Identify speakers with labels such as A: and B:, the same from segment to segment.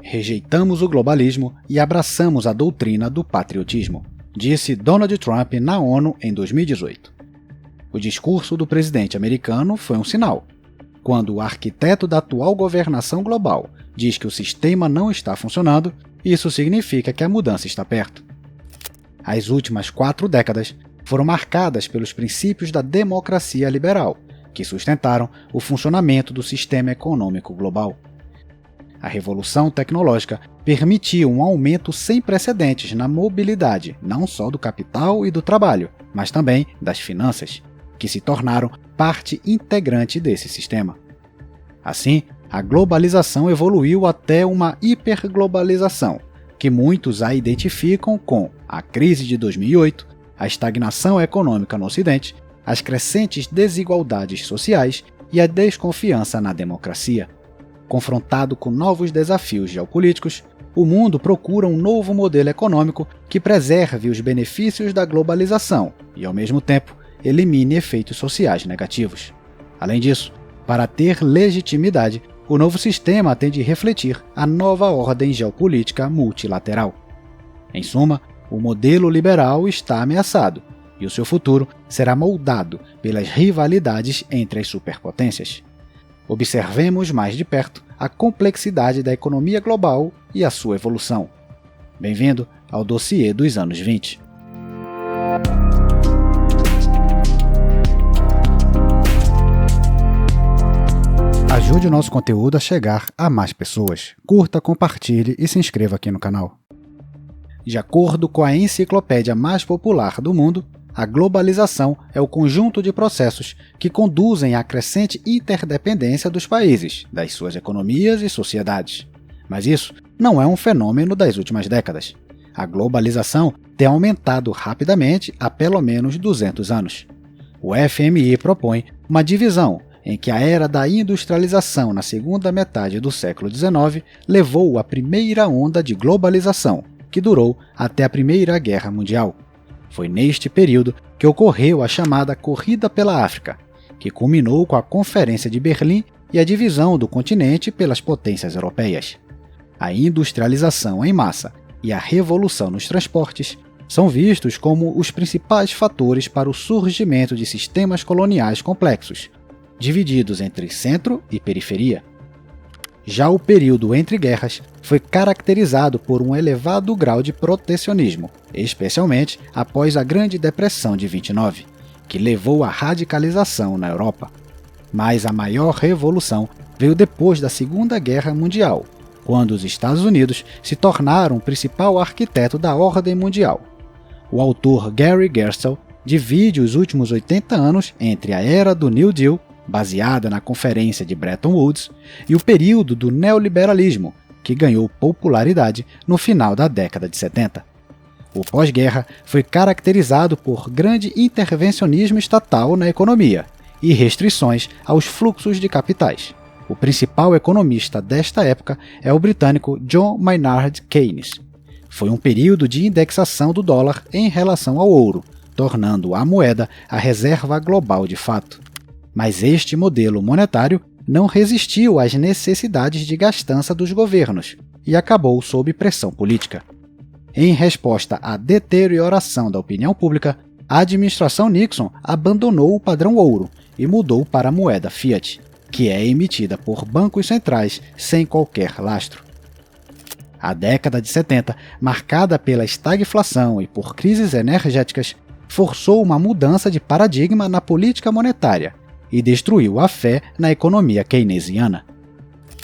A: Rejeitamos o globalismo e abraçamos a doutrina do patriotismo, disse Donald Trump na ONU em 2018. O discurso do presidente americano foi um sinal. Quando o arquiteto da atual governação global diz que o sistema não está funcionando, isso significa que a mudança está perto. As últimas 4 décadas foram marcadas pelos princípios da democracia liberal, que sustentaram o funcionamento do sistema econômico global. A revolução tecnológica permitiu um aumento sem precedentes na mobilidade, não só do capital e do trabalho, mas também das finanças, que se tornaram parte integrante desse sistema. Assim, a globalização evoluiu até uma hiperglobalização, que muitos a identificam com a crise de 2008, a estagnação econômica no Ocidente, as crescentes desigualdades sociais e a desconfiança na democracia. Confrontado com novos desafios geopolíticos, o mundo procura um novo modelo econômico que preserve os benefícios da globalização e, ao mesmo tempo, elimine efeitos sociais negativos. Além disso, para ter legitimidade, o novo sistema tem de refletir a nova ordem geopolítica multilateral. Em suma, o modelo liberal está ameaçado e o seu futuro será moldado pelas rivalidades entre as superpotências. Observemos mais de perto a complexidade da economia global e a sua evolução. Bem-vindo ao dossiê dos anos 20. Ajude o nosso conteúdo a chegar a mais pessoas. Curta, compartilhe e se inscreva aqui no canal. De acordo com a enciclopédia mais popular do mundo, a globalização é o conjunto de processos que conduzem à crescente interdependência dos países, das suas economias e sociedades. Mas isso não é um fenômeno das últimas décadas. A globalização tem aumentado rapidamente há pelo menos 200 anos. O FMI propõe uma divisão em que a era da industrialização na segunda metade do século XIX levou à primeira onda de globalização, que durou até a Primeira Guerra Mundial. Foi neste período que ocorreu a chamada Corrida pela África, que culminou com a Conferência de Berlim e a divisão do continente pelas potências europeias. A industrialização em massa e a revolução nos transportes são vistos como os principais fatores para o surgimento de sistemas coloniais complexos, divididos entre centro e periferia. Já o período entre guerras foi caracterizado por um elevado grau de protecionismo, especialmente após a Grande Depressão de 29, que levou à radicalização na Europa. Mas a maior revolução veio depois da Segunda Guerra Mundial, quando os Estados Unidos se tornaram o principal arquiteto da ordem mundial. O autor Gary Gerstle divide os últimos 80 anos entre a era do New Deal, baseada na Conferência de Bretton Woods, e o período do neoliberalismo, que ganhou popularidade no final da década de 70. O pós-guerra foi caracterizado por grande intervencionismo estatal na economia e restrições aos fluxos de capitais. O principal economista desta época é o britânico John Maynard Keynes. Foi um período de indexação do dólar em relação ao ouro, tornando a moeda a reserva global de fato. Mas este modelo monetário não resistiu às necessidades de gastança dos governos e acabou sob pressão política. Em resposta à deterioração da opinião pública, a administração Nixon abandonou o padrão ouro e mudou para a moeda fiat, que é emitida por bancos centrais sem qualquer lastro. A década de 70, marcada pela estagflação e por crises energéticas, forçou uma mudança de paradigma na política monetária e destruiu a fé na economia keynesiana.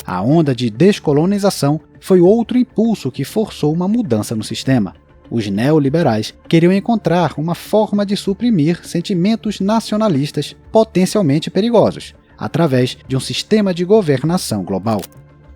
A: A onda de descolonização foi outro impulso que forçou uma mudança no sistema. Os neoliberais queriam encontrar uma forma de suprimir sentimentos nacionalistas potencialmente perigosos, através de um sistema de governação global.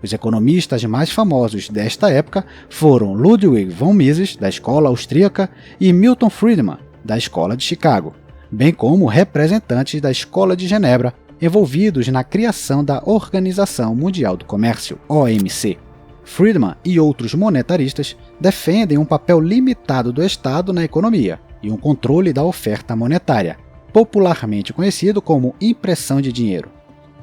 A: Os economistas mais famosos desta época foram Ludwig von Mises, da escola austríaca, e Milton Friedman, da escola de Chicago, bem como representantes da Escola de Genebra, envolvidos na criação da Organização Mundial do Comércio, OMC. Friedman e outros monetaristas defendem um papel limitado do Estado na economia e um controle da oferta monetária, popularmente conhecido como impressão de dinheiro.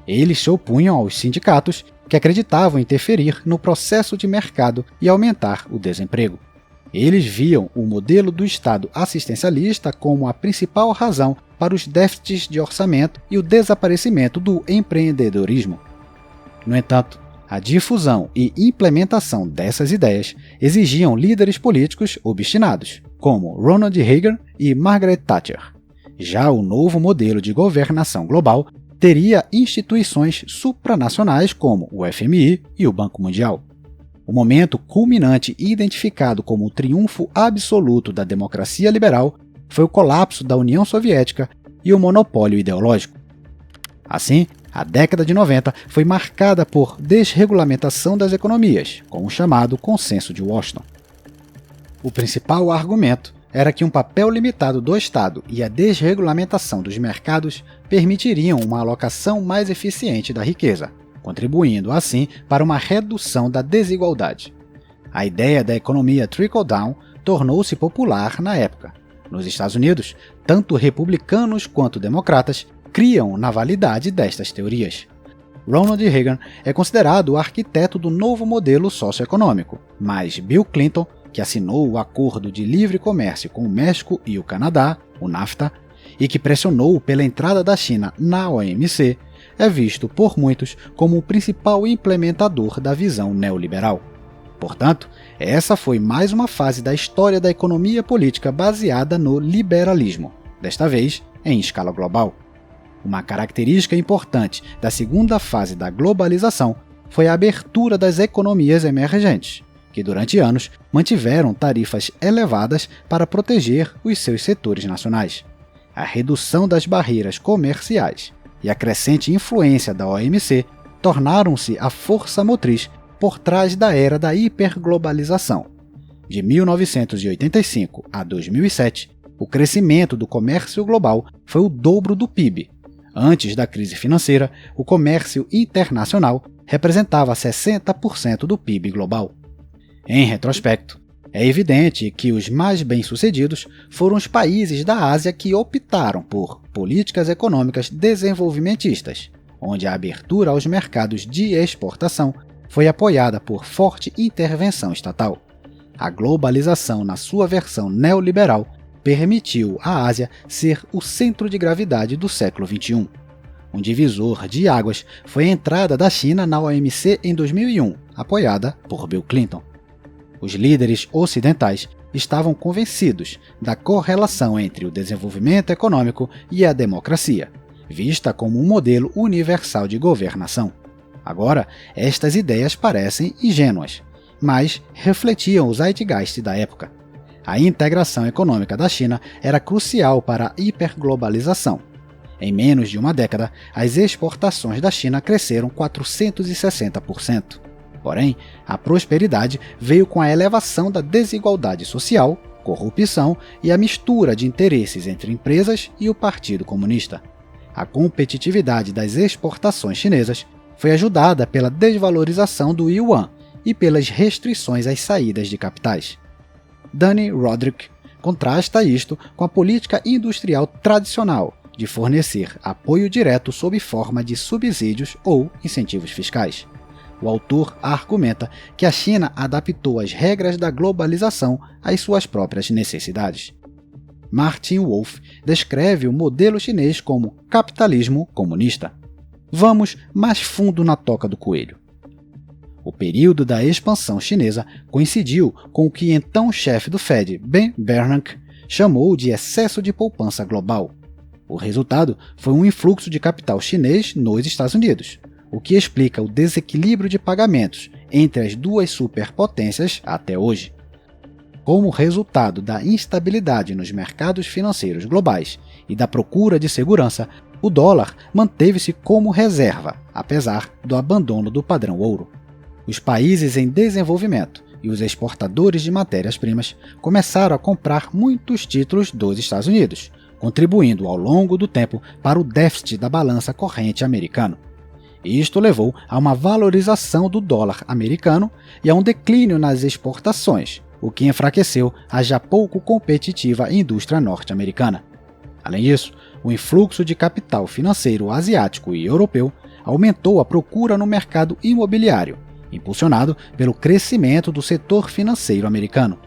A: Eles se opunham aos sindicatos, que acreditavam interferir no processo de mercado e aumentar o desemprego. Eles viam o modelo do Estado assistencialista como a principal razão para os déficits de orçamento e o desaparecimento do empreendedorismo. No entanto, a difusão e implementação dessas ideias exigiam líderes políticos obstinados, como Ronald Reagan e Margaret Thatcher. Já o novo modelo de governação global teria instituições supranacionais como o FMI e o Banco Mundial. O momento culminante identificado como o triunfo absoluto da democracia liberal foi o colapso da União Soviética e o monopólio ideológico. Assim, a década de 90 foi marcada por desregulamentação das economias, com o chamado Consenso de Washington. O principal argumento era que um papel limitado do Estado e a desregulamentação dos mercados permitiriam uma alocação mais eficiente da riqueza, contribuindo assim para uma redução da desigualdade. A ideia da economia trickle-down tornou-se popular na época. Nos Estados Unidos, tanto republicanos quanto democratas criam na validade destas teorias. Ronald Reagan é considerado o arquiteto do novo modelo socioeconômico, mas Bill Clinton, que assinou o Acordo de Livre Comércio com o México e o Canadá, o NAFTA, e que pressionou pela entrada da China na OMC, é visto por muitos como o principal implementador da visão neoliberal. Portanto, essa foi mais uma fase da história da economia política baseada no liberalismo, desta vez em escala global. Uma característica importante da segunda fase da globalização foi a abertura das economias emergentes, que durante anos mantiveram tarifas elevadas para proteger os seus setores nacionais. A redução das barreiras comerciais e a crescente influência da OMC tornaram-se a força motriz por trás da era da hiperglobalização. De 1985 a 2007, o crescimento do comércio global foi o dobro do PIB. Antes da crise financeira, o comércio internacional representava 60% do PIB global. Em retrospecto, é evidente que os mais bem-sucedidos foram os países da Ásia que optaram por políticas econômicas desenvolvimentistas, onde a abertura aos mercados de exportação foi apoiada por forte intervenção estatal. A globalização, na sua versão neoliberal, permitiu à Ásia ser o centro de gravidade do século XXI. Um divisor de águas foi a entrada da China na OMC em 2001, apoiada por Bill Clinton. Os líderes ocidentais estavam convencidos da correlação entre o desenvolvimento econômico e a democracia, vista como um modelo universal de governação. Agora, estas ideias parecem ingênuas, mas refletiam o zeitgeist da época. A integração econômica da China era crucial para a hiperglobalização. Em menos de uma década, as exportações da China cresceram 460%. Porém, a prosperidade veio com a elevação da desigualdade social, corrupção e a mistura de interesses entre empresas e o Partido Comunista. A competitividade das exportações chinesas foi ajudada pela desvalorização do yuan e pelas restrições às saídas de capitais. Danny Roderick contrasta isto com a política industrial tradicional de fornecer apoio direto sob forma de subsídios ou incentivos fiscais. O autor argumenta que a China adaptou as regras da globalização às suas próprias necessidades. Martin Wolf descreve o modelo chinês como capitalismo comunista. Vamos mais fundo na toca do coelho. O período da expansão chinesa coincidiu com o que então chefe do Fed, Ben Bernanke, chamou de excesso de poupança global. O resultado foi um influxo de capital chinês nos Estados Unidos, o que explica o desequilíbrio de pagamentos entre as duas superpotências até hoje. Como resultado da instabilidade nos mercados financeiros globais e da procura de segurança, o dólar manteve-se como reserva, apesar do abandono do padrão ouro. Os países em desenvolvimento e os exportadores de matérias-primas começaram a comprar muitos títulos dos Estados Unidos, contribuindo ao longo do tempo para o déficit da balança corrente americano. Isto levou a uma valorização do dólar americano e a um declínio nas exportações, o que enfraqueceu a já pouco competitiva indústria norte-americana. Além disso, o influxo de capital financeiro asiático e europeu aumentou a procura no mercado imobiliário, impulsionado pelo crescimento do setor financeiro americano.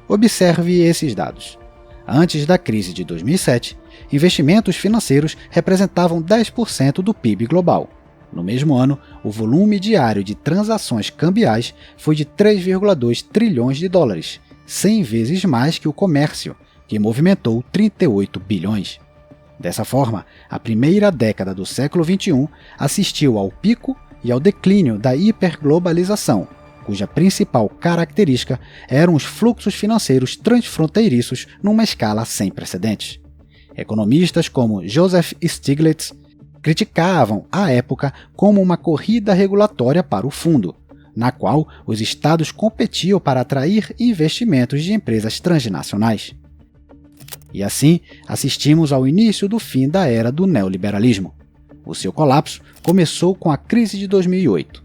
A: Observe esses dados. Antes da crise de 2007, investimentos financeiros representavam 10% do PIB global. No mesmo ano, o volume diário de transações cambiais foi de 3,2 trilhões de dólares, 100 vezes mais que o comércio, que movimentou 38 bilhões. Dessa forma, a primeira década do século XXI assistiu ao pico e ao declínio da hiperglobalização, cuja principal característica eram os fluxos financeiros transfronteiriços numa escala sem precedentes. Economistas como Joseph Stiglitz criticavam a época como uma corrida regulatória para o fundo, na qual os estados competiam para atrair investimentos de empresas transnacionais. E assim, assistimos ao início do fim da era do neoliberalismo. O seu colapso começou com a crise de 2008.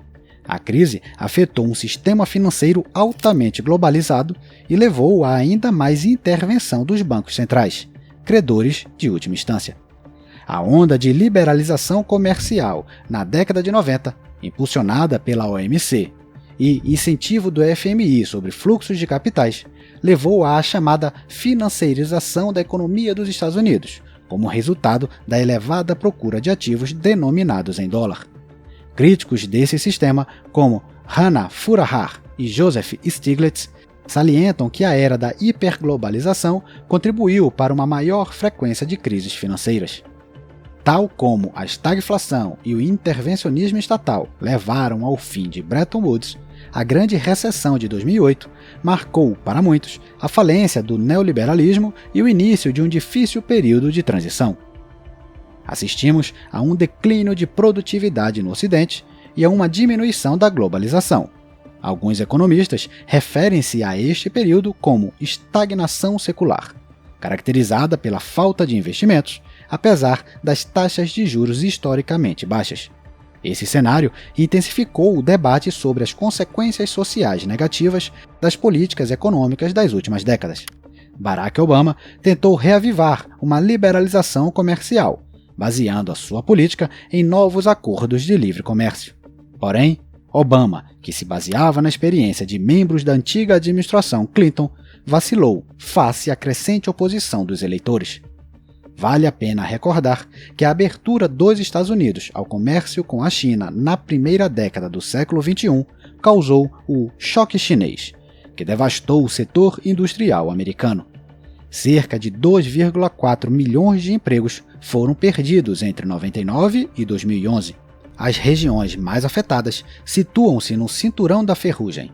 A: A crise afetou um sistema financeiro altamente globalizado e levou a ainda mais intervenção dos bancos centrais, credores de última instância. A onda de liberalização comercial na década de 90, impulsionada pela OMC, e incentivo do FMI sobre fluxos de capitais, levou à chamada financeirização da economia dos Estados Unidos, como resultado da elevada procura de ativos denominados em dólar. Críticos desse sistema, como Hannah Furahar e Joseph Stiglitz, salientam que a era da hiperglobalização contribuiu para uma maior frequência de crises financeiras. Tal como a estagflação e o intervencionismo estatal levaram ao fim de Bretton Woods, a grande recessão de 2008 marcou, para muitos, a falência do neoliberalismo e o início de um difícil período de transição. Assistimos a um declínio de produtividade no Ocidente e a uma diminuição da globalização. Alguns economistas referem-se a este período como estagnação secular, caracterizada pela falta de investimentos, apesar das taxas de juros historicamente baixas. Esse cenário intensificou o debate sobre as consequências sociais negativas das políticas econômicas das últimas décadas. Barack Obama tentou reavivar uma liberalização comercial, baseando a sua política em novos acordos de livre comércio. Porém, Obama, que se baseava na experiência de membros da antiga administração Clinton, vacilou face à crescente oposição dos eleitores. Vale a pena recordar que a abertura dos Estados Unidos ao comércio com a China na primeira década do século XXI causou o choque chinês, que devastou o setor industrial americano. Cerca de 2,4 milhões de empregos foram perdidos entre 1999 e 2011. As regiões mais afetadas situam-se no Cinturão da Ferrugem.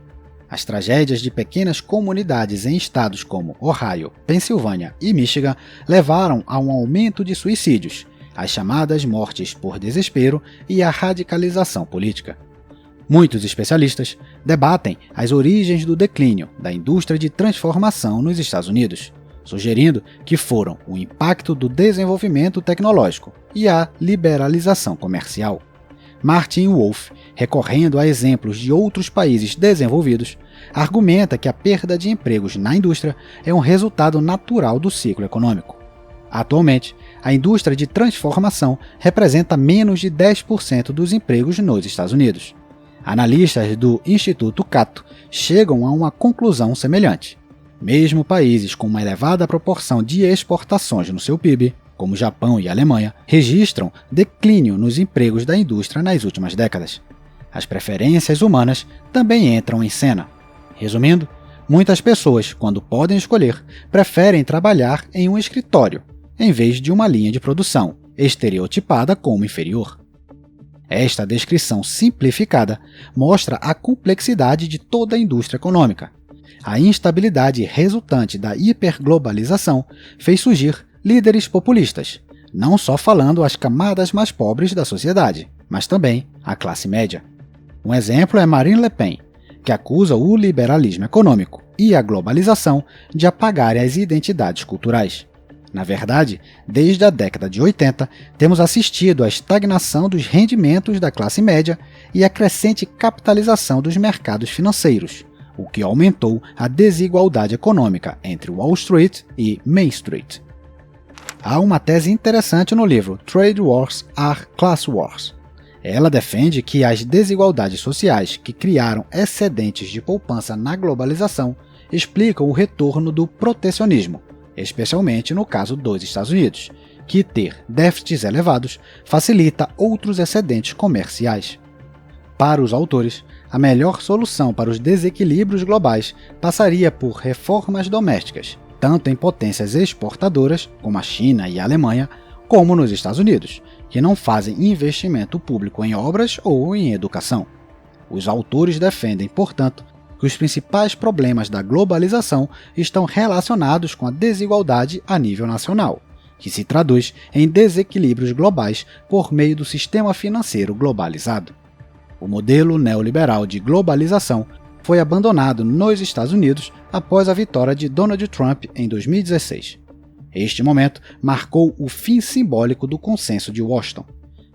A: As tragédias de pequenas comunidades em estados como Ohio, Pensilvânia e Michigan levaram a um aumento de suicídios, as chamadas mortes por desespero e a radicalização política. Muitos especialistas debatem as origens do declínio da indústria de transformação nos Estados Unidos, sugerindo que foram o impacto do desenvolvimento tecnológico e a liberalização comercial. Martin Wolf, recorrendo a exemplos de outros países desenvolvidos, argumenta que a perda de empregos na indústria é um resultado natural do ciclo econômico. Atualmente, a indústria de transformação representa menos de 10% dos empregos nos Estados Unidos. Analistas do Instituto Cato chegam a uma conclusão semelhante. Mesmo países com uma elevada proporção de exportações no seu PIB, como Japão e Alemanha, registram declínio nos empregos da indústria nas últimas décadas. As preferências humanas também entram em cena. Resumindo, muitas pessoas, quando podem escolher, preferem trabalhar em um escritório, em vez de uma linha de produção, estereotipada como inferior. Esta descrição simplificada mostra a complexidade de toda a indústria econômica. A instabilidade resultante da hiperglobalização fez surgir líderes populistas, não só falando às camadas mais pobres da sociedade, mas também à classe média. Um exemplo é Marine Le Pen, que acusa o liberalismo econômico e a globalização de apagarem as identidades culturais. Na verdade, desde a década de 80, temos assistido à estagnação dos rendimentos da classe média e à crescente capitalização dos mercados financeiros, o que aumentou a desigualdade econômica entre Wall Street e Main Street. Há uma tese interessante no livro Trade Wars Are Class Wars. Ela defende que as desigualdades sociais que criaram excedentes de poupança na globalização explicam o retorno do protecionismo, especialmente no caso dos Estados Unidos, que ter déficits elevados facilita outros excedentes comerciais. Para os autores, a melhor solução para os desequilíbrios globais passaria por reformas domésticas, tanto em potências exportadoras, como a China e a Alemanha, como nos Estados Unidos, que não fazem investimento público em obras ou em educação. Os autores defendem, portanto, que os principais problemas da globalização estão relacionados com a desigualdade a nível nacional, que se traduz em desequilíbrios globais por meio do sistema financeiro globalizado. O modelo neoliberal de globalização foi abandonado nos Estados Unidos após a vitória de Donald Trump em 2016. Este momento marcou o fim simbólico do Consenso de Washington.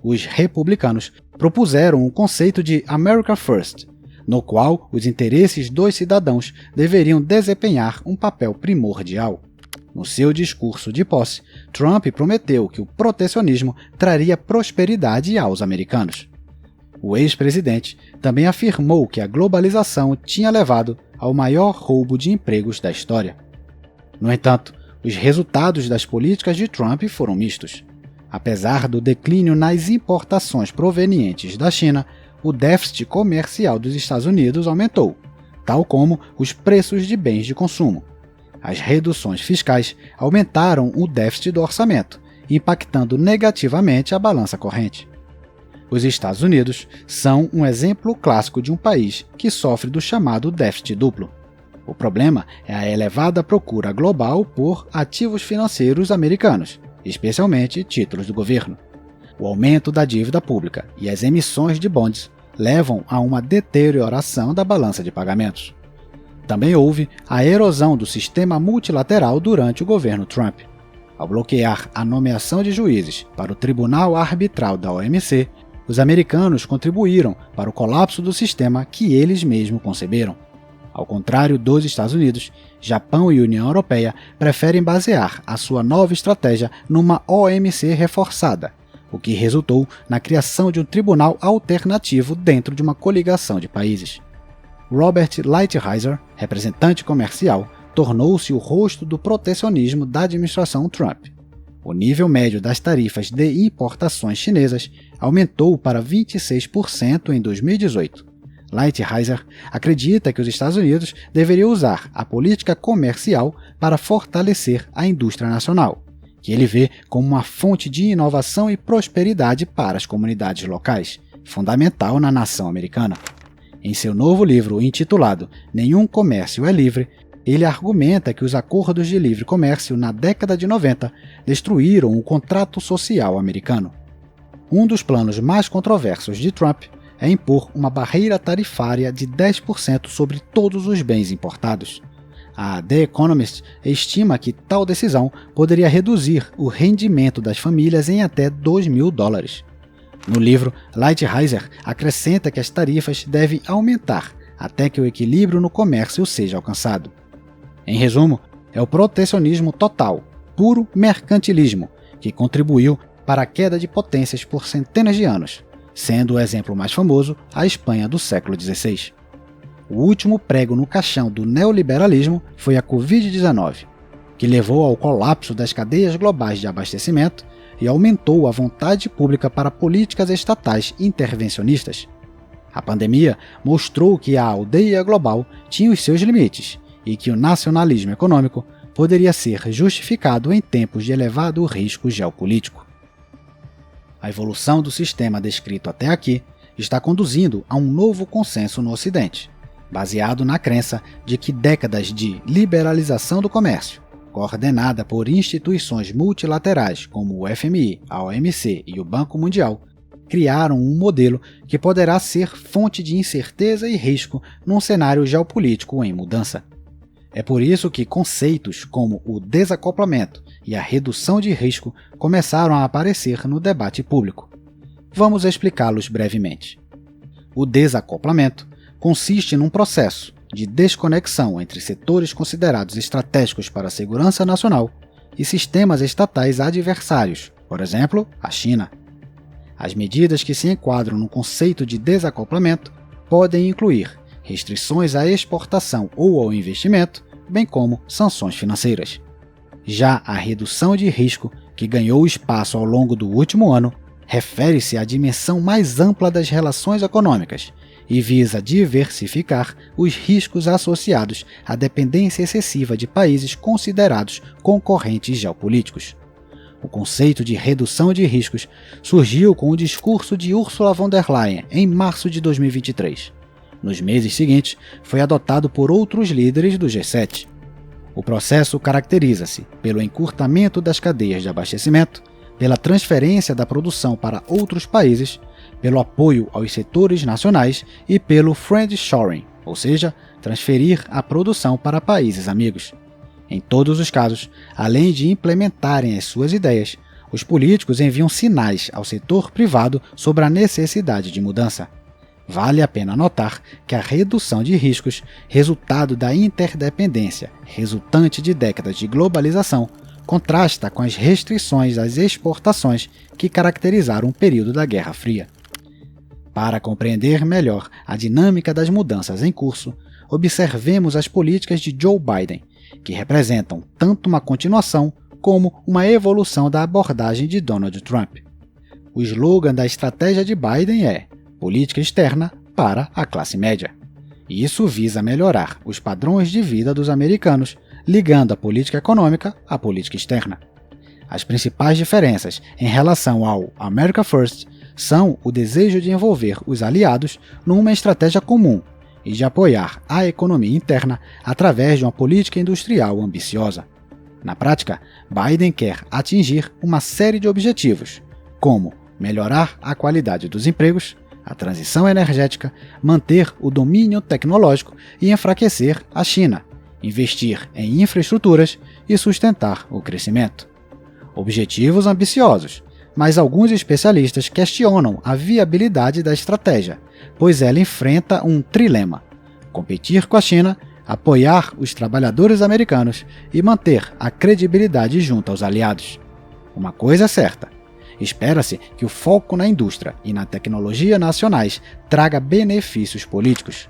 A: Os republicanos propuseram o conceito de America First, no qual os interesses dos cidadãos deveriam desempenhar um papel primordial. No seu discurso de posse, Trump prometeu que o protecionismo traria prosperidade aos americanos. O ex-presidente também afirmou que a globalização tinha levado ao maior roubo de empregos da história. No entanto, os resultados das políticas de Trump foram mistos. Apesar do declínio nas importações provenientes da China, o déficit comercial dos Estados Unidos aumentou, tal como os preços de bens de consumo. As reduções fiscais aumentaram o déficit do orçamento, impactando negativamente a balança corrente. Os Estados Unidos são um exemplo clássico de um país que sofre do chamado déficit duplo. O problema é a elevada procura global por ativos financeiros americanos, especialmente títulos do governo. O aumento da dívida pública e as emissões de bonds levam a uma deterioração da balança de pagamentos. Também houve a erosão do sistema multilateral durante o governo Trump. Ao bloquear a nomeação de juízes para o Tribunal Arbitral da OMC, os americanos contribuíram para o colapso do sistema que eles mesmos conceberam. Ao contrário dos Estados Unidos, Japão e União Europeia preferem basear a sua nova estratégia numa OMC reforçada, o que resultou na criação de um tribunal alternativo dentro de uma coligação de países. Robert Lighthizer, representante comercial, tornou-se o rosto do protecionismo da administração Trump. O nível médio das tarifas de importações chinesas aumentou para 26% em 2018. Lighthizer acredita que os Estados Unidos deveriam usar a política comercial para fortalecer a indústria nacional, que ele vê como uma fonte de inovação e prosperidade para as comunidades locais, fundamental na nação americana. Em seu novo livro intitulado Nenhum Comércio é Livre, ele argumenta que os acordos de livre comércio na década de 90 destruíram o contrato social americano. Um dos planos mais controversos de Trump é impor uma barreira tarifária de 10% sobre todos os bens importados. A The Economist estima que tal decisão poderia reduzir o rendimento das famílias em até $2.000. No livro, Lighthizer acrescenta que as tarifas devem aumentar até que o equilíbrio no comércio seja alcançado. Em resumo, é o protecionismo total, puro mercantilismo, que contribuiu para a queda de potências por centenas de anos, sendo o exemplo mais famoso a Espanha do século XVI. O último prego no caixão do neoliberalismo foi a Covid-19, que levou ao colapso das cadeias globais de abastecimento e aumentou a vontade pública para políticas estatais intervencionistas. A pandemia mostrou que a aldeia global tinha os seus limites e que o nacionalismo econômico poderia ser justificado em tempos de elevado risco geopolítico. A evolução do sistema descrito até aqui está conduzindo a um novo consenso no Ocidente, baseado na crença de que décadas de liberalização do comércio, coordenada por instituições multilaterais como o FMI, a OMC e o Banco Mundial, criaram um modelo que poderá ser fonte de incerteza e risco num cenário geopolítico em mudança. É por isso que conceitos como o desacoplamento e a redução de risco começaram a aparecer no debate público. Vamos explicá-los brevemente. O desacoplamento consiste num processo de desconexão entre setores considerados estratégicos para a segurança nacional e sistemas estatais adversários, por exemplo, a China. As medidas que se enquadram no conceito de desacoplamento podem incluir restrições à exportação ou ao investimento, bem como sanções financeiras. Já a redução de risco, que ganhou espaço ao longo do último ano, refere-se à dimensão mais ampla das relações econômicas e visa diversificar os riscos associados à dependência excessiva de países considerados concorrentes geopolíticos. O conceito de redução de riscos surgiu com o discurso de Ursula von der Leyen em março de 2023. Nos meses seguintes, foi adotado por outros líderes do G7. O processo caracteriza-se pelo encurtamento das cadeias de abastecimento, pela transferência da produção para outros países, pelo apoio aos setores nacionais e pelo friendshoring, ou seja, transferir a produção para países amigos. Em todos os casos, além de implementarem as suas ideias, os políticos enviam sinais ao setor privado sobre a necessidade de mudança. Vale a pena notar que a redução de riscos, resultado da interdependência resultante de décadas de globalização, contrasta com as restrições às exportações que caracterizaram o período da Guerra Fria. Para compreender melhor a dinâmica das mudanças em curso, observemos as políticas de Joe Biden, que representam tanto uma continuação como uma evolução da abordagem de Donald Trump. O slogan da estratégia de Biden é política externa para a classe média. Isso visa melhorar os padrões de vida dos americanos, ligando a política econômica à política externa. As principais diferenças em relação ao America First são o desejo de envolver os aliados numa estratégia comum e de apoiar a economia interna através de uma política industrial ambiciosa. Na prática, Biden quer atingir uma série de objetivos, como melhorar a qualidade dos empregos, a transição energética, manter o domínio tecnológico e enfraquecer a China, investir em infraestruturas e sustentar o crescimento. Objetivos ambiciosos, mas alguns especialistas questionam a viabilidade da estratégia, pois ela enfrenta um trilema: competir com a China, apoiar os trabalhadores americanos e manter a credibilidade junto aos aliados. Uma coisa é certa: espera-se que o foco na indústria e na tecnologia nacionais traga benefícios políticos.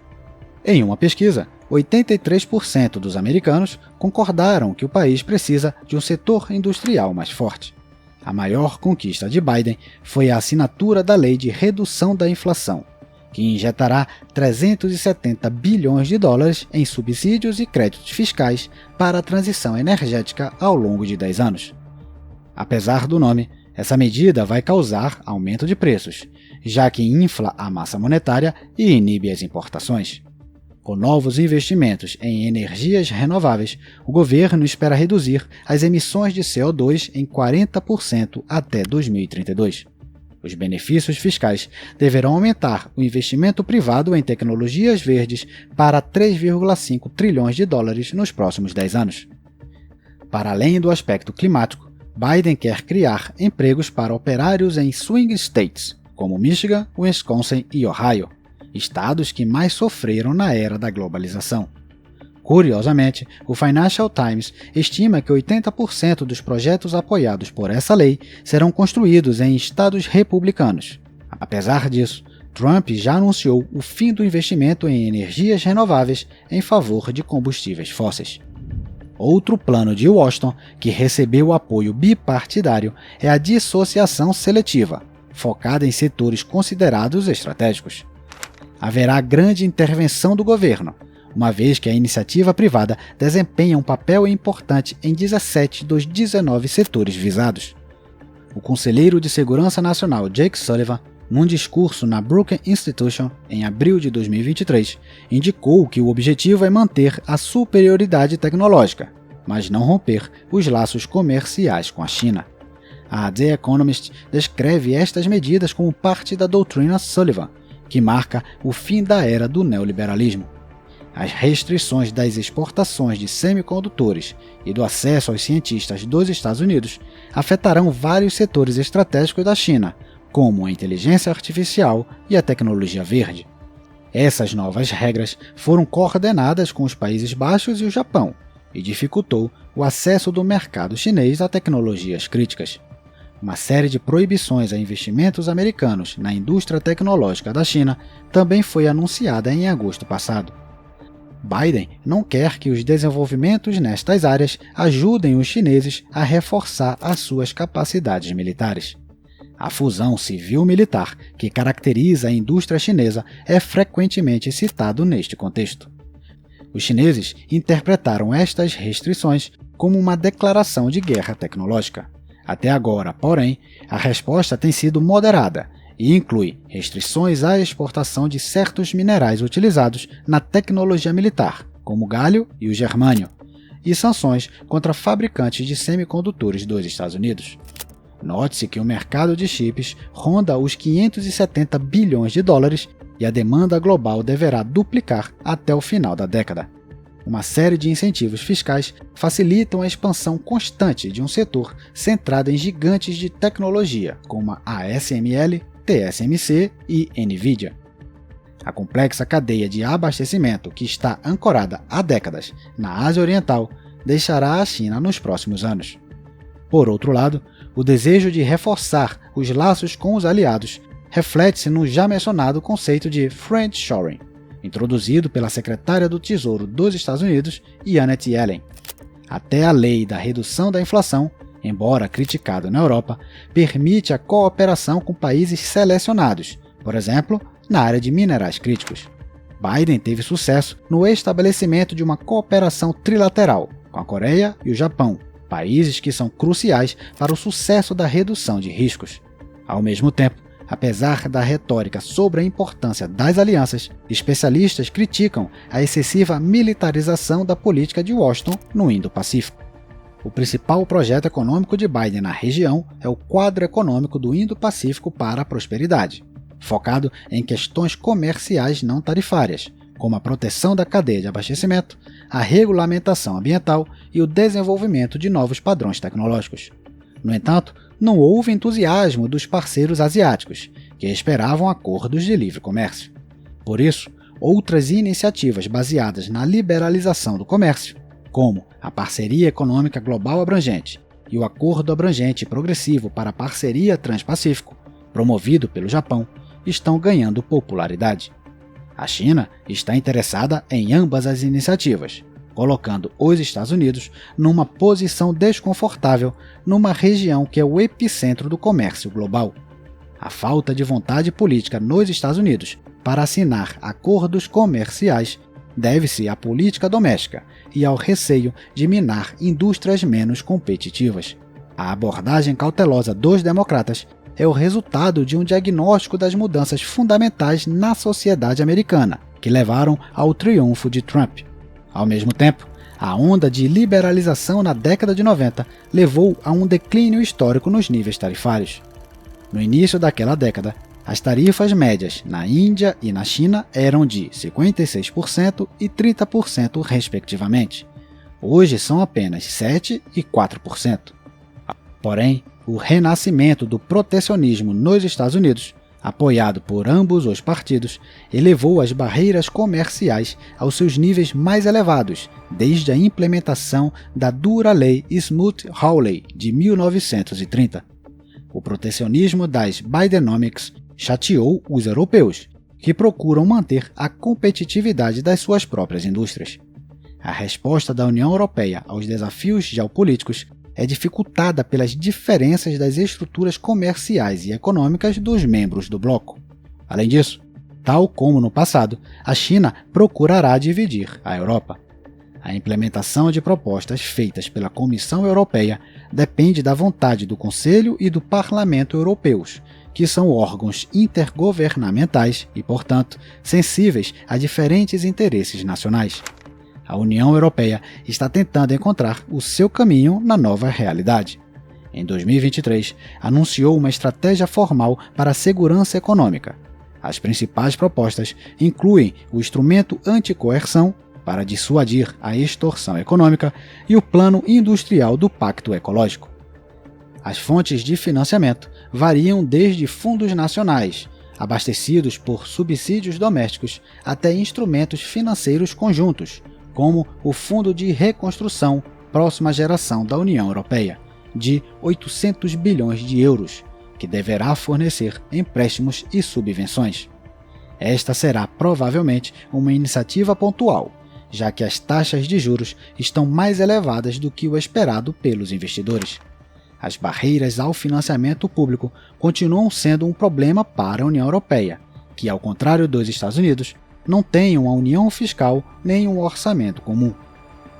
A: Em uma pesquisa, 83% dos americanos concordaram que o país precisa de um setor industrial mais forte. A maior conquista de Biden foi a assinatura da Lei de Redução da Inflação, que injetará 370 bilhões de dólares em subsídios e créditos fiscais para a transição energética ao longo de 10 anos. Apesar do nome, essa medida vai causar aumento de preços, já que infla a massa monetária e inibe as importações. Com novos investimentos em energias renováveis, o governo espera reduzir as emissões de CO2 em 40% até 2032. Os benefícios fiscais deverão aumentar o investimento privado em tecnologias verdes para 3,5 trilhões de dólares nos próximos 10 anos. Para além do aspecto climático, Biden quer criar empregos para operários em swing states, como Michigan, Wisconsin e Ohio, estados que mais sofreram na era da globalização. Curiosamente, o Financial Times estima que 80% dos projetos apoiados por essa lei serão construídos em estados republicanos. Apesar disso, Trump já anunciou o fim do investimento em energias renováveis em favor de combustíveis fósseis. Outro plano de Washington, que recebeu apoio bipartidário, é a dissociação seletiva, focada em setores considerados estratégicos. Haverá grande intervenção do governo, uma vez que a iniciativa privada desempenha um papel importante em 17 dos 19 setores visados. O conselheiro de Segurança Nacional Jake Sullivan, num discurso na Brookings Institution em abril de 2023, indicou que o objetivo é manter a superioridade tecnológica, mas não romper os laços comerciais com a China. A The Economist descreve estas medidas como parte da doutrina Sullivan, que marca o fim da era do neoliberalismo. As restrições das exportações de semicondutores e do acesso aos cientistas dos Estados Unidos afetarão vários setores estratégicos da China, como a inteligência artificial e a tecnologia verde. Essas novas regras foram coordenadas com os Países Baixos e o Japão e dificultou o acesso do mercado chinês a tecnologias críticas. Uma série de proibições a investimentos americanos na indústria tecnológica da China também foi anunciada em agosto passado. Biden não quer que os desenvolvimentos nestas áreas ajudem os chineses a reforçar as suas capacidades militares. A fusão civil-militar que caracteriza a indústria chinesa é frequentemente citado neste contexto. Os chineses interpretaram estas restrições como uma declaração de guerra tecnológica. Até agora, porém, a resposta tem sido moderada e inclui restrições à exportação de certos minerais utilizados na tecnologia militar, como o galho e o germânio, e sanções contra fabricantes de semicondutores dos Estados Unidos. Note-se que o mercado de chips ronda os 570 bilhões de dólares e a demanda global deverá duplicar até o final da década. Uma série de incentivos fiscais facilitam a expansão constante de um setor centrado em gigantes de tecnologia, como a ASML, TSMC e Nvidia. A complexa cadeia de abastecimento que está ancorada há décadas na Ásia Oriental deixará a China nos próximos anos. Por outro lado, o desejo de reforçar os laços com os aliados reflete-se no já mencionado conceito de friendshoring, introduzido pela secretária do Tesouro dos Estados Unidos, Janet Yellen. Até a lei da redução da inflação, embora criticado na Europa, permite a cooperação com países selecionados, por exemplo, na área de minerais críticos. Biden teve sucesso no estabelecimento de uma cooperação trilateral com a Coreia e o Japão, países que são cruciais para o sucesso da redução de riscos. Ao mesmo tempo, apesar da retórica sobre a importância das alianças, especialistas criticam a excessiva militarização da política de Washington no Indo-Pacífico. O principal projeto econômico de Biden na região é o Quadro Econômico do Indo-Pacífico para a Prosperidade, focado em questões comerciais não tarifárias, como a proteção da cadeia de abastecimento, a regulamentação ambiental e o desenvolvimento de novos padrões tecnológicos. No entanto, não houve entusiasmo dos parceiros asiáticos, que esperavam acordos de livre comércio. Por isso, outras iniciativas baseadas na liberalização do comércio, como a Parceria Econômica Global Abrangente e o Acordo Abrangente e Progressivo para a Parceria Transpacífico, promovido pelo Japão, estão ganhando popularidade. A China está interessada em ambas as iniciativas, colocando os Estados Unidos numa posição desconfortável numa região que é o epicentro do comércio global. A falta de vontade política nos Estados Unidos para assinar acordos comerciais deve-se à política doméstica e ao receio de minar indústrias menos competitivas. A abordagem cautelosa dos democratas é o resultado de um diagnóstico das mudanças fundamentais na sociedade americana, que levaram ao triunfo de Trump. Ao mesmo tempo, a onda de liberalização na década de 90 levou a um declínio histórico nos níveis tarifários. No início daquela década, as tarifas médias na Índia e na China eram de 56% e 30%, respectivamente. Hoje são apenas 7% e 4%. Porém, o renascimento do protecionismo nos Estados Unidos, apoiado por ambos os partidos, elevou as barreiras comerciais aos seus níveis mais elevados desde a implementação da dura lei Smoot-Hawley de 1930. O protecionismo das Bidenomics chateou os europeus, que procuram manter a competitividade das suas próprias indústrias. A resposta da União Europeia aos desafios geopolíticos é dificultada pelas diferenças das estruturas comerciais e econômicas dos membros do bloco. Além disso, tal como no passado, a China procurará dividir a Europa. A implementação de propostas feitas pela Comissão Europeia depende da vontade do Conselho e do Parlamento Europeus, que são órgãos intergovernamentais e, portanto, sensíveis a diferentes interesses nacionais. A União Europeia está tentando encontrar o seu caminho na nova realidade. Em 2023, anunciou uma estratégia formal para a segurança econômica. As principais propostas incluem o instrumento anticoerção para dissuadir a extorsão econômica e o plano industrial do Pacto Ecológico. As fontes de financiamento variam desde fundos nacionais, abastecidos por subsídios domésticos, até instrumentos financeiros conjuntos, como o Fundo de Reconstrução Próxima Geração da União Europeia, de 800 bilhões de euros, que deverá fornecer empréstimos e subvenções. Esta será provavelmente uma iniciativa pontual, já que as taxas de juros estão mais elevadas do que o esperado pelos investidores. As barreiras ao financiamento público continuam sendo um problema para a União Europeia, que, ao contrário dos Estados Unidos, não tem uma união fiscal nem um orçamento comum.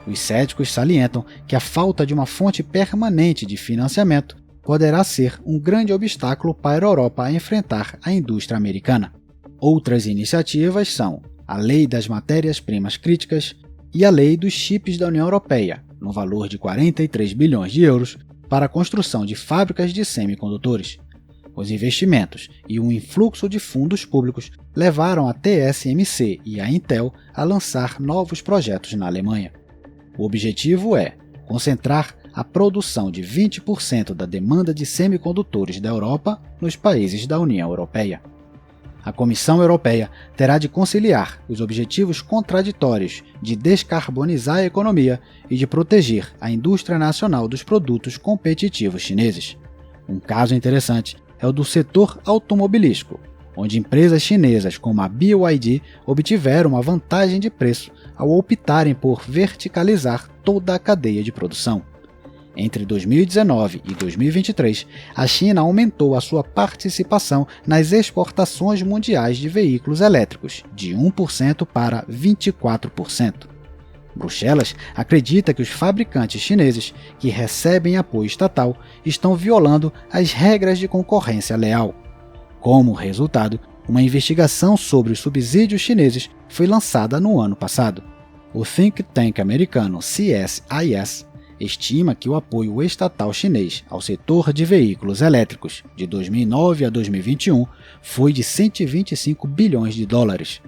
A: Os céticos salientam que a falta de uma fonte permanente de financiamento poderá ser um grande obstáculo para a Europa a enfrentar a indústria americana. Outras iniciativas são a Lei das Matérias-Primas Críticas e a Lei dos Chips da União Europeia, no valor de 43 bilhões de euros, para a construção de fábricas de semicondutores. Os investimentos e um influxo de fundos públicos levaram a TSMC e a Intel a lançar novos projetos na Alemanha. O objetivo é concentrar a produção de 20% da demanda de semicondutores da Europa nos países da União Europeia. A Comissão Europeia terá de conciliar os objetivos contraditórios de descarbonizar a economia e de proteger a indústria nacional dos produtos competitivos chineses. Um caso interessante é o do setor automobilístico, onde empresas chinesas como a BYD obtiveram uma vantagem de preço ao optarem por verticalizar toda a cadeia de produção. Entre 2019 e 2023, a China aumentou a sua participação nas exportações mundiais de veículos elétricos, de 1% para 24%. Bruxelas acredita que os fabricantes chineses, que recebem apoio estatal, estão violando as regras de concorrência leal. Como resultado, uma investigação sobre os subsídios foi lançada no ano passado. O think tank americano CSIS estima que o apoio estatal chinês ao setor de veículos elétricos de 2009 a 2021 foi de 125 bilhões de dólares.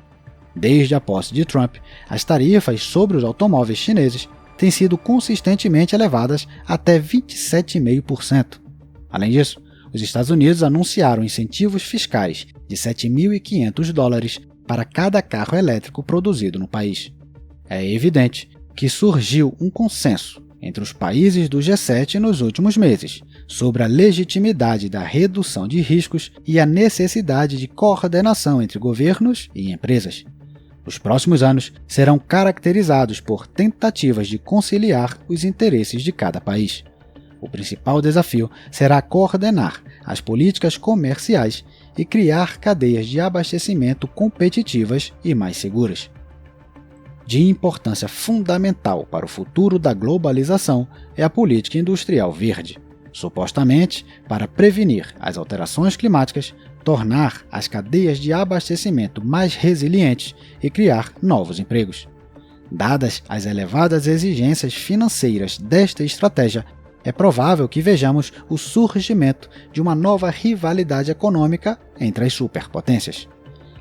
A: Desde a posse de Trump, as tarifas sobre os automóveis chineses têm sido consistentemente elevadas até 27,5%. Além disso, os Estados Unidos anunciaram incentivos fiscais de 7.500 dólares para cada carro elétrico produzido no país. É evidente que surgiu um consenso entre os países do G7 nos últimos meses sobre a legitimidade da redução de riscos e a necessidade de coordenação entre governos e empresas. Os próximos anos serão caracterizados por tentativas de conciliar os interesses de cada país. O principal desafio será coordenar as políticas comerciais e criar cadeias de abastecimento competitivas e mais seguras. De importância fundamental para o futuro da globalização é a política industrial verde, supostamente para prevenir as alterações climáticas, tornar as cadeias de abastecimento mais resilientes e criar novos empregos. Dadas as elevadas exigências financeiras desta estratégia, é provável que vejamos o surgimento de uma nova rivalidade econômica entre as superpotências.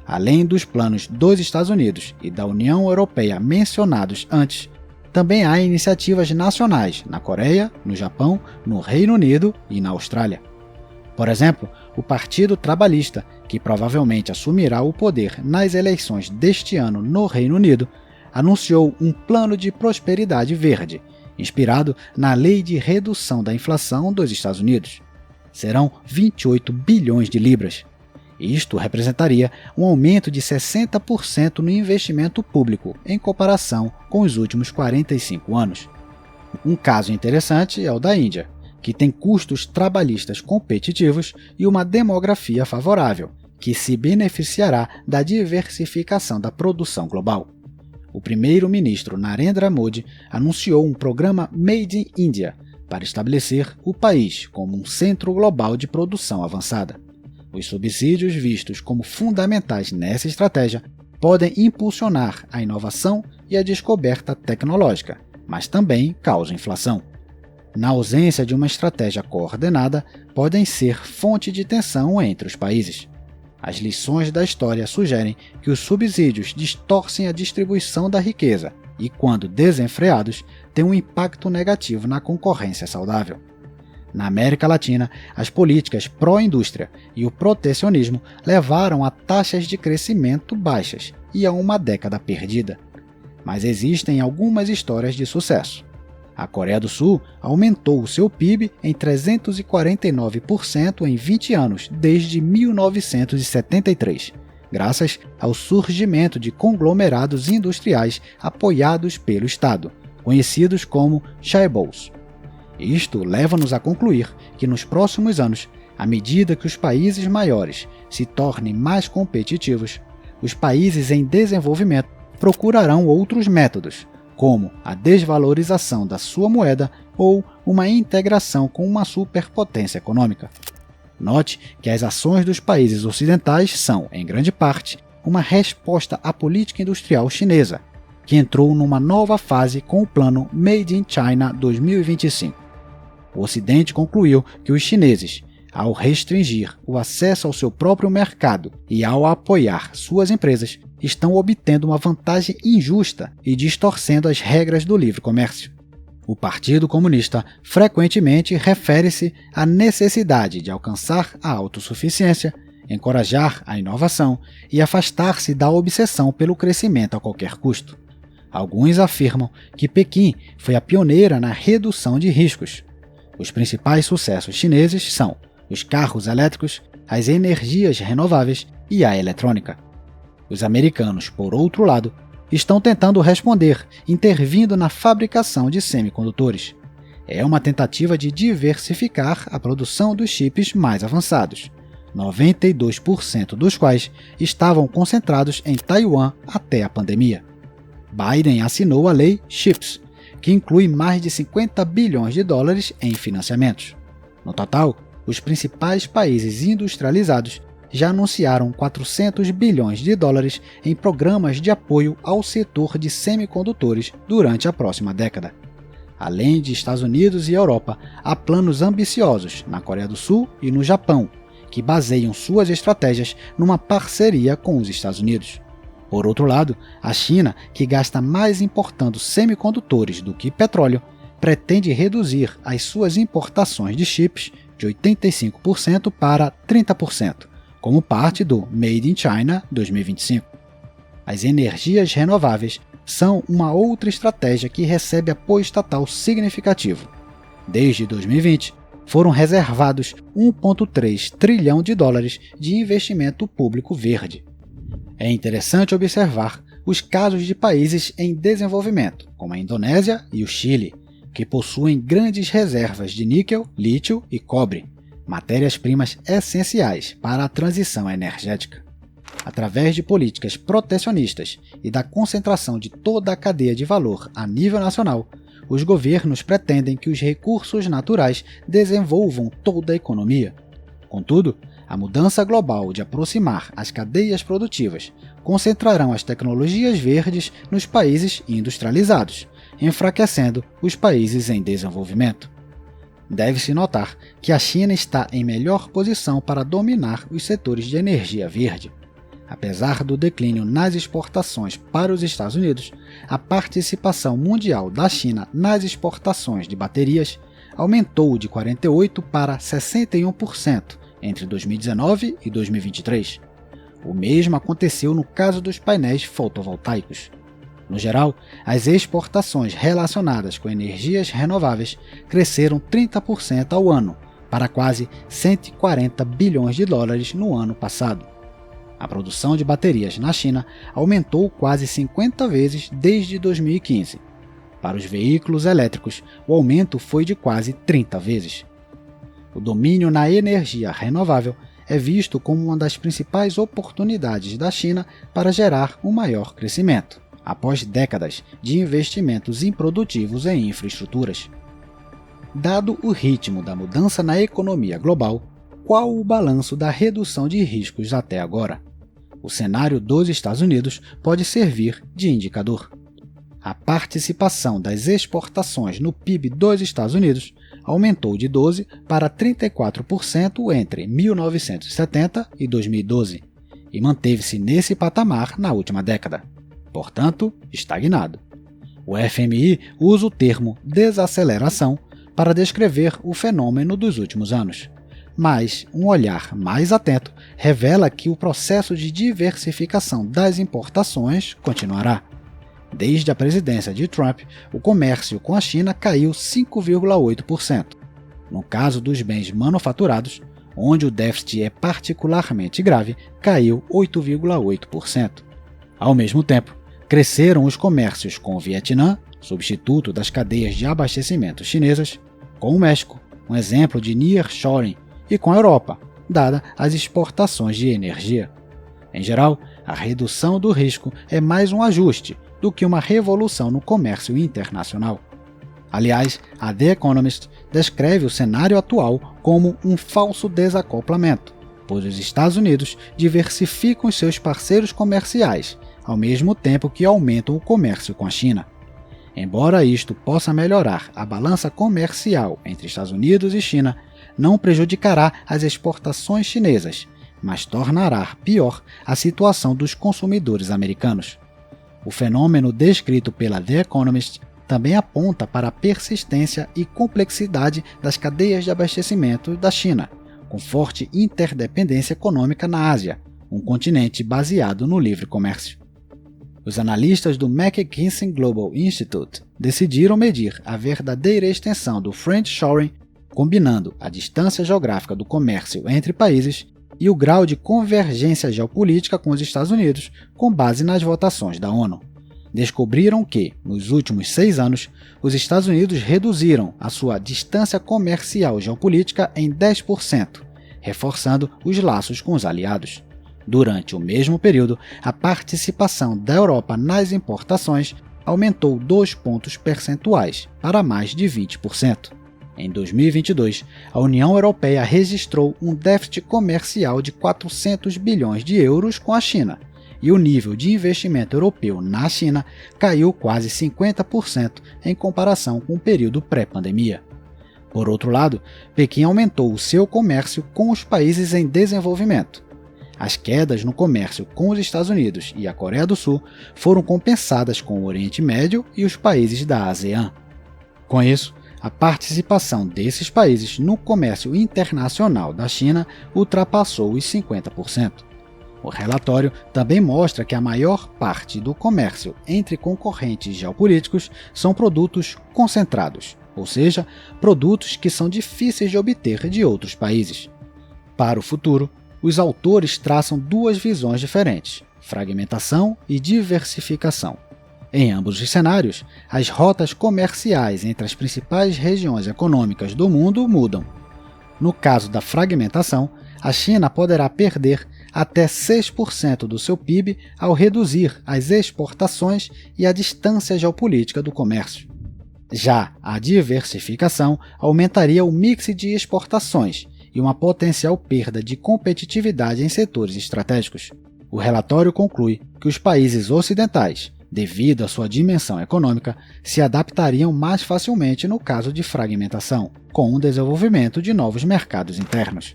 A: Além dos planos dos Estados Unidos e da União Europeia mencionados antes, também há iniciativas nacionais na Coreia, no Japão, no Reino Unido e na Austrália. Por exemplo, o Partido Trabalhista, que provavelmente assumirá o poder nas eleições deste ano no Reino Unido, anunciou um plano de prosperidade verde, inspirado na Lei de Redução da Inflação dos Estados Unidos. Serão 28 bilhões de libras. Isto representaria um aumento de 60% no investimento público em comparação com os últimos 45 anos. Um caso interessante é o da Índia, que tem custos trabalhistas competitivos e uma demografia favorável, que se beneficiará da diversificação da produção global. O primeiro-ministro Narendra Modi anunciou um programa Made in India para estabelecer o país como um centro global de produção avançada. Os subsídios vistos como fundamentais nessa estratégia podem impulsionar a inovação e a descoberta tecnológica, mas também causam inflação. Na ausência de uma estratégia coordenada, podem ser fonte de tensão entre os países. As lições da história sugerem que os subsídios distorcem a distribuição da riqueza e, quando desenfreados, têm um impacto negativo na concorrência saudável. Na América Latina, as políticas pró-indústria e o protecionismo levaram a taxas de crescimento baixas e a uma década perdida. Mas existem algumas histórias de sucesso. A Coreia do Sul aumentou o seu PIB em 349% em 20 anos, desde 1973, graças ao surgimento de conglomerados industriais apoiados pelo Estado, conhecidos como chaebols. Isto leva-nos a concluir que nos próximos anos, à medida que os países maiores se tornem mais competitivos, os países em desenvolvimento procurarão outros métodos, como a desvalorização da sua moeda ou uma integração com uma superpotência econômica. Note que as ações dos países ocidentais são, em grande parte, uma resposta à política industrial chinesa, que entrou numa nova fase com o plano Made in China 2025. O Ocidente concluiu que os chineses, ao restringir o acesso ao seu próprio mercado e ao apoiar suas empresas, estão obtendo uma vantagem injusta e distorcendo as regras do livre comércio. O Partido Comunista frequentemente refere-se à necessidade de alcançar a autossuficiência, encorajar a inovação e afastar-se da obsessão pelo crescimento a qualquer custo. Alguns afirmam que Pequim foi a pioneira na redução de riscos. Os principais sucessos chineses são os carros elétricos, as energias renováveis e a eletrônica. Os americanos, por outro lado, estão tentando responder, intervindo na fabricação de semicondutores. É uma tentativa de diversificar a produção dos chips mais avançados, 92% dos quais estavam concentrados em Taiwan até a pandemia. Biden assinou a lei CHIPS, que inclui mais de 50 bilhões de dólares em financiamentos. No total, os principais países industrializados já anunciaram 400 bilhões de dólares em programas de apoio ao setor de semicondutores durante a próxima década. Além de Estados Unidos e Europa, há planos ambiciosos na Coreia do Sul e no Japão, que baseiam suas estratégias numa parceria com os Estados Unidos. Por outro lado, a China, que gasta mais importando semicondutores do que petróleo, pretende reduzir as suas importações de chips de 85% para 30%, como parte do Made in China 2025. As energias renováveis são uma outra estratégia que recebe apoio estatal significativo. Desde 2020, foram reservados 1,3 trilhão de dólares de investimento público verde. É interessante observar os casos de países em desenvolvimento, como a Indonésia e o Chile, que possuem grandes reservas de níquel, lítio e cobre, matérias-primas essenciais para a transição energética. Através de políticas protecionistas e da concentração de toda a cadeia de valor a nível nacional, os governos pretendem que os recursos naturais desenvolvam toda a economia. Contudo, a mudança global de aproximar as cadeias produtivas concentrarão as tecnologias verdes nos países industrializados, enfraquecendo os países em desenvolvimento. Deve-se notar que a China está em melhor posição para dominar os setores de energia verde. Apesar do declínio nas exportações para os Estados Unidos, a participação mundial da China nas exportações de baterias aumentou de 48% para 61% entre 2019 e 2023. O mesmo aconteceu no caso dos painéis fotovoltaicos. No geral, as exportações relacionadas com energias renováveis cresceram 30% ao ano, para quase 140 bilhões de dólares no ano passado. A produção de baterias na China aumentou quase 50 vezes desde 2015. Para os veículos elétricos, o aumento foi de quase 30 vezes. O domínio na energia renovável é visto como uma das principais oportunidades da China para gerar um maior crescimento, após décadas de investimentos improdutivos em infraestruturas. Dado o ritmo da mudança na economia global, qual o balanço da redução de riscos até agora? O cenário dos Estados Unidos pode servir de indicador. A participação das exportações no PIB dos Estados Unidos aumentou de 12% para 34% entre 1970 e 2012 e manteve-se nesse patamar na última década. Portanto, estagnado. O FMI usa o termo desaceleração para descrever o fenômeno dos últimos anos, mas um olhar mais atento revela que o processo de diversificação das importações continuará. Desde a presidência de Trump, o comércio com a China caiu 5,8%. No caso dos bens manufaturados, onde o déficit é particularmente grave, caiu 8,8%. Ao mesmo tempo, cresceram os comércios com o Vietnã, substituto das cadeias de abastecimento chinesas, com o México, um exemplo de nearshoring, e com a Europa, dada as exportações de energia. Em geral, a redução do risco é mais um ajuste do que uma revolução no comércio internacional. Aliás, a The Economist descreve o cenário atual como um falso desacoplamento, pois os Estados Unidos diversificam seus parceiros comerciais, ao mesmo tempo que aumentam o comércio com a China. Embora isto possa melhorar a balança comercial entre Estados Unidos e China, não prejudicará as exportações chinesas, mas tornará pior a situação dos consumidores americanos. O fenômeno descrito pela The Economist também aponta para a persistência e complexidade das cadeias de abastecimento da China, com forte interdependência econômica na Ásia, um continente baseado no livre comércio. Os analistas do McKinsey Global Institute decidiram medir a verdadeira extensão do friendshoring, combinando a distância geográfica do comércio entre países e o grau de convergência geopolítica com os Estados Unidos, com base nas votações da ONU. Descobriram que, nos últimos 6 anos, os Estados Unidos reduziram a sua distância comercial geopolítica em 10%, reforçando os laços com os aliados. Durante o mesmo período, a participação da Europa nas importações aumentou 2 pontos percentuais, para mais de 20%. Em 2022, a União Europeia registrou um déficit comercial de 400 bilhões de euros com a China, e o nível de investimento europeu na China caiu quase 50% em comparação com o período pré-pandemia. Por outro lado, Pequim aumentou o seu comércio com os países em desenvolvimento. As quedas no comércio com os Estados Unidos e a Coreia do Sul foram compensadas com o Oriente Médio e os países da ASEAN. Com isso, a participação desses países no comércio internacional da China ultrapassou os 50%. O relatório também mostra que a maior parte do comércio entre concorrentes geopolíticos são produtos concentrados, ou seja, produtos que são difíceis de obter de outros países. Para o futuro, os autores traçam 2 visões diferentes: fragmentação e diversificação. Em ambos os cenários, as rotas comerciais entre as principais regiões econômicas do mundo mudam. No caso da fragmentação, a China poderá perder até 6% do seu PIB ao reduzir as exportações e a distância geopolítica do comércio. Já a diversificação aumentaria o mix de exportações e uma potencial perda de competitividade em setores estratégicos. O relatório conclui que os países ocidentais, devido à sua dimensão econômica, se adaptariam mais facilmente no caso de fragmentação, com o desenvolvimento de novos mercados internos.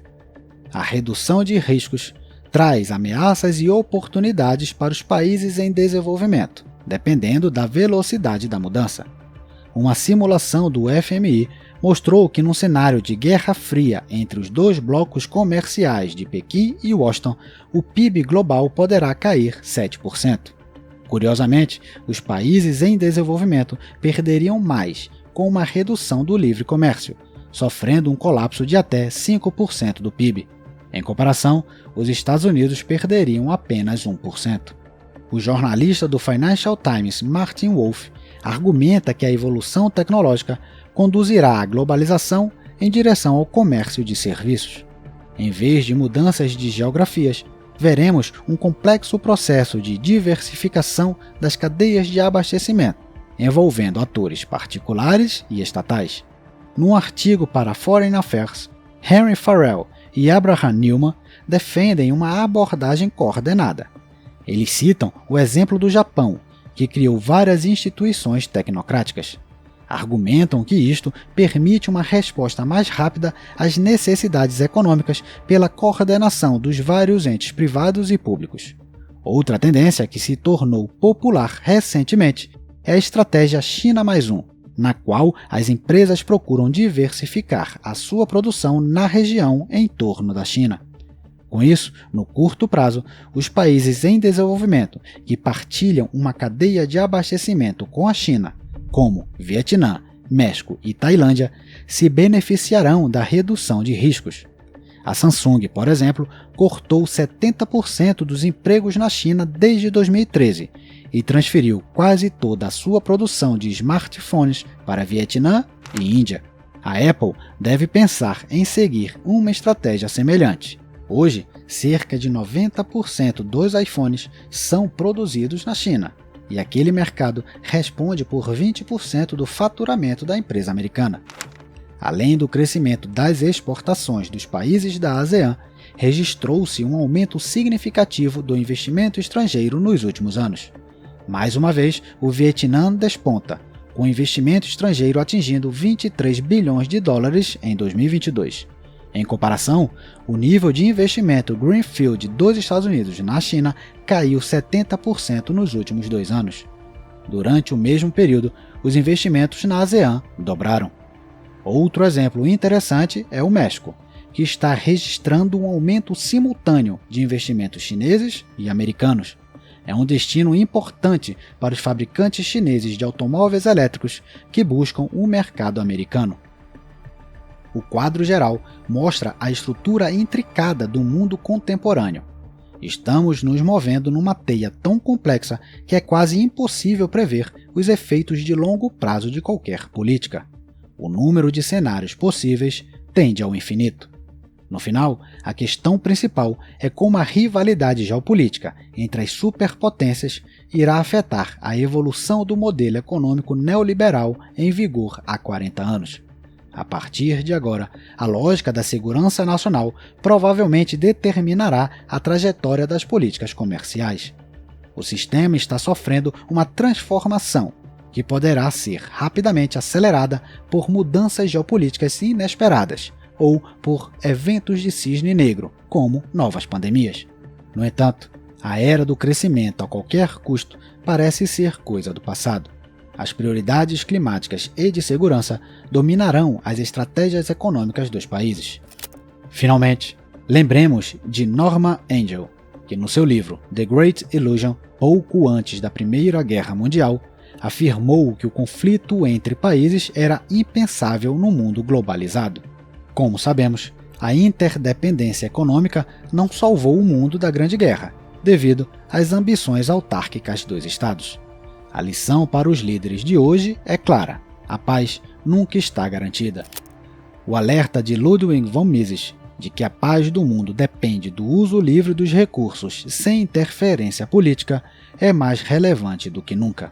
A: A redução de riscos traz ameaças e oportunidades para os países em desenvolvimento, dependendo da velocidade da mudança. Uma simulação do FMI mostrou que num cenário de guerra fria entre os 2 blocos comerciais de Pequim e Washington, o PIB global poderá cair 7%. Curiosamente, os países em desenvolvimento perderiam mais com uma redução do livre comércio, sofrendo um colapso de até 5% do PIB. Em comparação, os Estados Unidos perderiam apenas 1%. O jornalista do Financial Times, Martin Wolf, argumenta que a evolução tecnológica conduzirá a globalização em direção ao comércio de serviços. Em vez de mudanças de geografias, veremos um complexo processo de diversificação das cadeias de abastecimento, envolvendo atores particulares e estatais. Num artigo para Foreign Affairs, Henry Farrell e Abraham Newman defendem uma abordagem coordenada. Eles citam o exemplo do Japão, que criou várias instituições tecnocráticas. Argumentam que isto permite uma resposta mais rápida às necessidades econômicas pela coordenação dos vários entes privados e públicos. Outra tendência que se tornou popular recentemente é a estratégia China mais um, na qual as empresas procuram diversificar a sua produção na região em torno da China. Com isso, no curto prazo, os países em desenvolvimento que partilham uma cadeia de abastecimento com a China, como Vietnã, México e Tailândia, se beneficiarão da redução de riscos. A Samsung, por exemplo, cortou 70% dos empregos na China desde 2013 e transferiu quase toda a sua produção de smartphones para Vietnã e Índia. A Apple deve pensar em seguir uma estratégia semelhante. Hoje, cerca de 90% dos iPhones são produzidos na China, e aquele mercado responde por 20% do faturamento da empresa americana. Além do crescimento das exportações dos países da ASEAN, registrou-se um aumento significativo do investimento estrangeiro nos últimos anos. Mais uma vez, o Vietnã desponta, com o investimento estrangeiro atingindo 23 bilhões de dólares em 2022. Em comparação, o nível de investimento Greenfield dos Estados Unidos na China caiu 70% nos últimos 2 anos. Durante o mesmo período, os investimentos na ASEAN dobraram. Outro exemplo interessante é o México, que está registrando um aumento simultâneo de investimentos chineses e americanos. É um destino importante para os fabricantes chineses de automóveis elétricos que buscam o mercado americano. O quadro geral mostra a estrutura intricada do mundo contemporâneo. Estamos nos movendo numa teia tão complexa que é quase impossível prever os efeitos de longo prazo de qualquer política. O número de cenários possíveis tende ao infinito. No final, a questão principal é como a rivalidade geopolítica entre as superpotências irá afetar a evolução do modelo econômico neoliberal em vigor há 40 anos. A partir de agora, a lógica da segurança nacional provavelmente determinará a trajetória das políticas comerciais. O sistema está sofrendo uma transformação que poderá ser rapidamente acelerada por mudanças geopolíticas inesperadas ou por eventos de cisne negro, como novas pandemias. No entanto, a era do crescimento a qualquer custo parece ser coisa do passado. As prioridades climáticas e de segurança dominarão as estratégias econômicas dos países. Finalmente, lembremos de Norman Angell, que no seu livro The Great Illusion, pouco antes da Primeira Guerra Mundial, afirmou que o conflito entre países era impensável no mundo globalizado. Como sabemos, a interdependência econômica não salvou o mundo da Grande Guerra, devido às ambições autárquicas dos Estados. A lição para os líderes de hoje é clara: a paz nunca está garantida. O alerta de Ludwig von Mises de que a paz do mundo depende do uso livre dos recursos sem interferência política é mais relevante do que nunca.